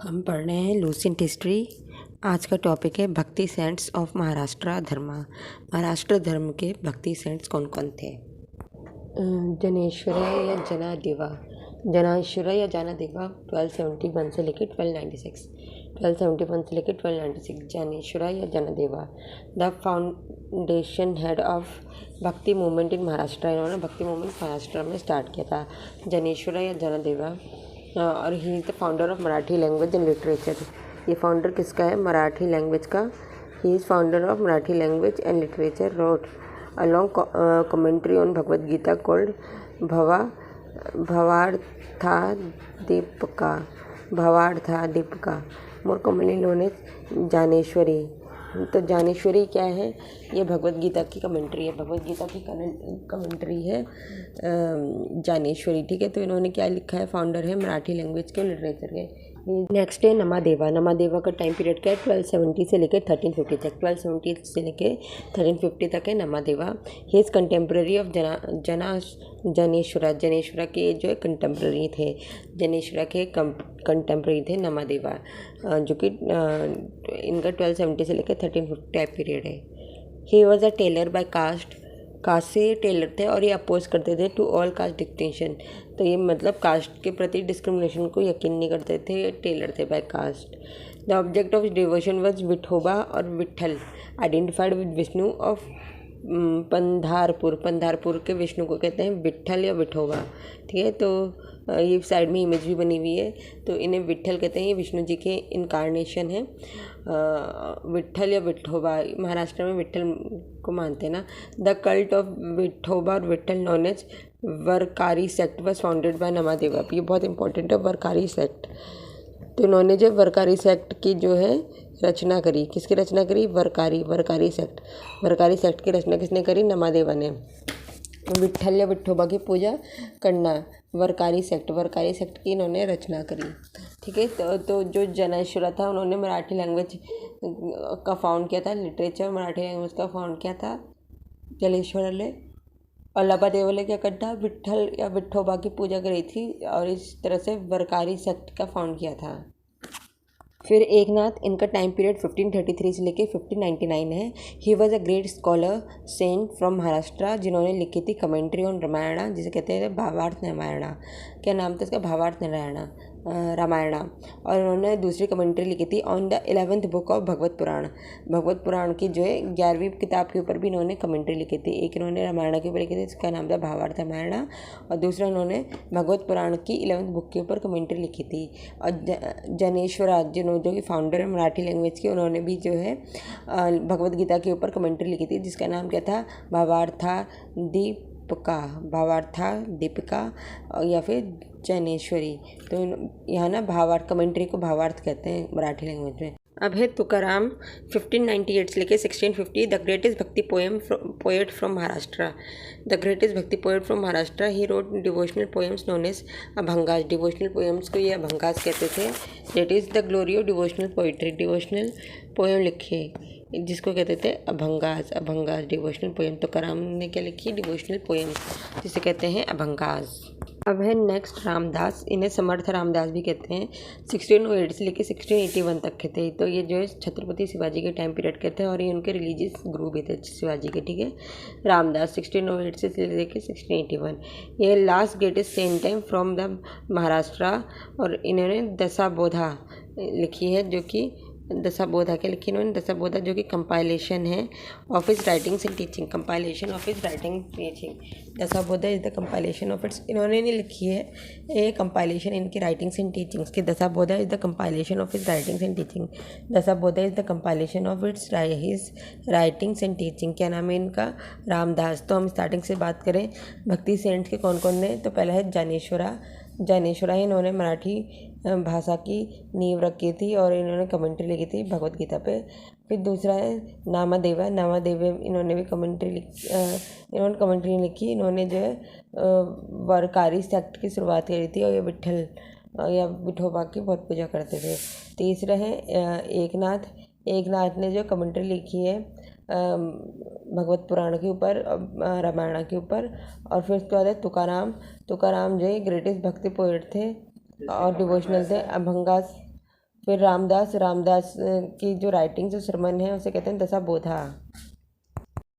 हम पढ़ रहे हैं लूसेंट हिस्ट्री। आज का टॉपिक है भक्ति सेंट्स ऑफ महाराष्ट्र धर्म। महाराष्ट्र धर्म के भक्ति सेंट्स कौन कौन थे? जनेश्वर या जनादेवा 1271 से लेकर 1296, 1271 से लेकर 1296। ज्ञानेश्वर या जनादेवा द फाउंडेशन हेड ऑफ भक्ति मूवमेंट इन महाराष्ट्र। इन्होंने भक्ति मूवमेंट महाराष्ट्र में स्टार्ट किया था। ज्ञानेश्वर या जनादेवा और he is the founder of Marathi language and literature. ये फाउंडर किसका है? मराठी लैंग्वेज का। He is founder of Marathi language and literature. Wrote a long commentary on Bhagavad Gita called Bhavarthadipika, more commonly known as Dnyaneshwari. तो ज्ञानेश्वरी क्या है? ये भगवद गीता की कमेंट्री है। भगवद गीता की कमेंट्री है ज्ञानेश्वरी, ठीक है। तो इन्होंने क्या लिखा है? फाउंडर है मराठी लैंग्वेज के, लिटरेचर के। नेक्स्ट है नमादेवा। नमादेवा का टाइम पीरियड क्या है? 1270 से लेकर 1350 तक। 1270 से लेकर 1350 तक है Namadeva. He is contemporary of Jnaneshwara. Jnaneshwara के जो है कंटेम्प्रेरी थे, जनेश्वरा के कंटेम्प्रेरी थे नमादेवा, जो कि इनका 1270 से लेकर 1350 टाइम पीरियड है। He was a tailor by caste. Caste से टेलर थे और ये अपोज करते थे टू ऑल कास्ट डिस्टिंक्शन। तो ये मतलब कास्ट के प्रति डिस्क्रिमिनेशन को यकीन नहीं करते थे, टेलर थे by caste. The object of devotion was Vithoba और Vitthal, identified with Vishnu of Pandharpur. Pandharpur के विष्णु को कहते हैं विट्ठल या विठोबा, ठीक है। तो ये साइड में इमेज भी बनी हुई है, तो इन्हें विट्ठल कहते हैं। ये विष्णु जी के इनकारनेशन है। विट्ठल या विठोबा, महाराष्ट्र में विट्ठल को मानते हैं ना। द कल्ट ऑफ विठोबा और Vitthal known as Varkari sect was founded by Namadeva. ये बहुत इंपॉर्टेंट है, वरकारी सेक्ट। तो इन्होंने जो वरकारी सेक्ट की जो है रचना करी। किसकी रचना करी? वरकारी सेक्ट। वरकारी सेक्ट की रचना किसने करी? नमादेवा ने। विट्ठल या विठोबा की पूजा करना, वरकारी सेक्ट की इन्होंने रचना करी, ठीक है। तो जो ज्ञानेश्वर था उन्होंने मराठी लैंग्वेज का फाउंड किया था, लिटरेचर मराठी लैंग्वेज का फाउंड किया था ज्ञानेश्वर ने। और नमादेवा ने क्या करता? विट्ठल या विठोबा की पूजा करी थी और इस तरह से वरकारी सेक्ट का फाउंड किया था। फिर एकनाथ, इनका टाइम पीरियड 1533 से लेके 1599 है। He was a great scholar Saint from Maharashtra, जिन्होंने लिखी थी कमेंट्री ऑन रामायणा, जिसे कहते हैं भावार्थ रामायणा। क्या नाम था इसका? भावार्थ रामायणा। और उन्होंने दूसरी कमेंट्री लिखी थी on the 11th book of Bhagavata Purana. Bhagavata Purana की जो है 11वीं किताब के ऊपर भी इन्होंने कमेंट्री लिखी थी। एक इन्होंने रामायणा के ऊपर लिखी थी, इसका नाम था भावार्थ रामायणा, और दूसरा इन्होंने भगवत पुराण की 11th बुक के ऊपर कमेंट्री लिखी थी। और ज्ञानेश्वरा जो कि फाउंडर है मराठी लैंग्वेज के, उन्होंने भी जो है भगवत गीता के ऊपर कमेंट्री लिखी थी, जिसका नाम क्या था? भावार्थादीपिका या फिर ज्ञानेश्वरी। तो यहाँ ना भावार्थ, कमेंट्री को भावार्थ कहते हैं मराठी लैंग्वेज में। अब है तुकाराम, 1598 से लेकर 1650, the greatest bhakti poet from Maharashtra. The greatest bhakti poet from Maharashtra. He wrote devotional poems known as abhangas. Devotional poems को ये अभंगास कहते थे। That is the glory of devotional poetry. Devotional poem लिखे जिसको कहते थे अभंगास डिवोशनल पोएम। तुकाराम ने क्या लिखी? डिवोशनल पोएम, जिसे कहते हैं अभंगास। अब है नेक्स्ट रामदास, इन्हें समर्थ रामदास भी कहते हैं। 1608 से लेकर 1681 तक के थे। तो ये जो है छत्रपति शिवाजी के टाइम पीरियड के थे और ये उनके रिलीजियस गुरु भी थे शिवाजी के, ठीक है। रामदास 1608 से लेकर 1681। ये last greatest saint time from the Maharashtra. और इन्होंने दशाबोधा लिखी है, जो कि दशाबोधा के लिखी इन्होंने दशाबोधा, जो कि कंपाइलेशन है of his writings and teaching. Compilation of his writing teaching. Dasabodha is the compilation of its, इन्होंने नहीं लिखी है ये कंपाइलेशन इनकी राइटिंग्स एंड टीचिंग्स की। Dasabodha is the compilation of his writings and teaching. Dasabodha is the compilation of his writings and teaching. क्या नाम है इनका? रामदास। तो हम स्टार्टिंग से बात करें भक्ति सेंट्स के कौन कौन ने, तो पहला है ज्ञानेश्वरा। इन्होंने मराठी भाषा की नींव रखी थी और इन्होंने कमेंट्री लिखी थी भगवत गीता पे। फिर दूसरा है नामादेवा। इन्होंने भी कमेंट्री लिखी। इन्होंने जो है वरकारी सेक्ट की शुरुआत करी थी और ये विट्ठल या विठोबा की बहुत पूजा करते थे। तीसरा है एकनाथ ने जो कमेंट्री लिखी है भगवत पुराण के ऊपर, रामायण के ऊपर। और फिर उसके बाद है तुकाराम जो है ग्रेटेस्ट भक्ति पोएट थे और डिवोशनल थे। फिर रामदास की जो राइटिंग्स जो सरमन है उसे कहते हैं दशा बोधा।